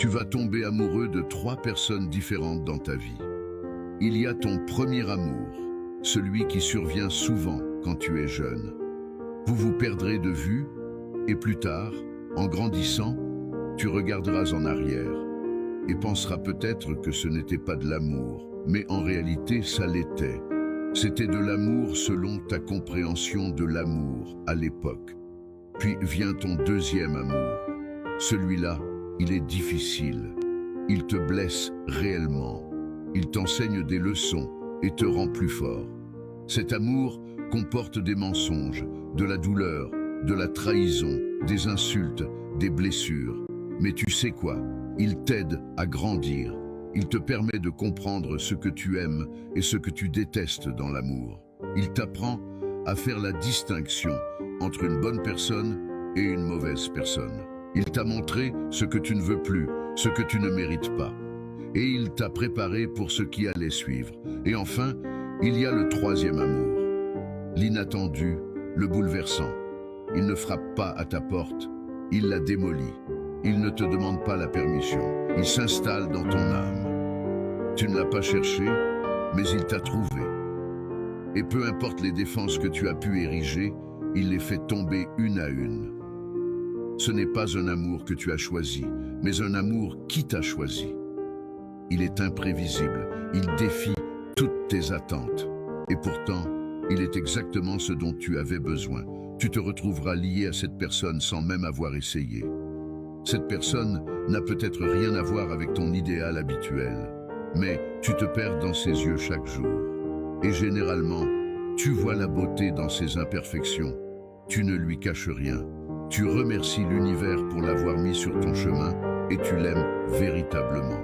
Tu vas tomber amoureux de 3 personnes différentes dans ta vie. Il y a ton premier amour, celui qui survient souvent quand tu es jeune. Vous vous perdrez de vue et plus tard, en grandissant, tu regarderas en arrière et penseras peut-être que ce n'était pas de l'amour, mais en réalité ça l'était. C'était de l'amour selon ta compréhension de l'amour à l'époque. Puis vient ton deuxième amour. Celui-là, il est difficile. Il te blesse réellement. Il t'enseigne des leçons et te rend plus fort. Cet amour comporte des mensonges, de la douleur, de la trahison, des insultes, des blessures. Mais tu sais quoi? Il t'aide à grandir. Il te permet de comprendre ce que tu aimes et ce que tu détestes dans l'amour. Il t'apprend à faire la distinction entre une bonne personne et une mauvaise personne. Il t'a montré ce que tu ne veux plus, ce que tu ne mérites pas. Et il t'a préparé pour ce qui allait suivre. Et enfin, il y a le troisième amour. L'inattendu, le bouleversant. Il ne frappe pas à ta porte, il la démolit. Il ne te demande pas la permission, il s'installe dans ton âme. Tu ne l'as pas cherché, mais il t'a trouvé. Et peu importe les défenses que tu as pu ériger, il les fait tomber une à une. Ce n'est pas un amour que tu as choisi, mais un amour qui t'a choisi. Il est imprévisible, il défie toutes tes attentes. Et pourtant, il est exactement ce dont tu avais besoin. Tu te retrouveras lié à cette personne sans même avoir essayé. Cette personne n'a peut-être rien à voir avec ton idéal habituel, mais tu te perds dans ses yeux chaque jour. Et généralement, tu vois la beauté dans ses imperfections. Tu ne lui caches rien. Tu remercies l'univers pour l'avoir mis sur ton chemin et tu l'aimes véritablement.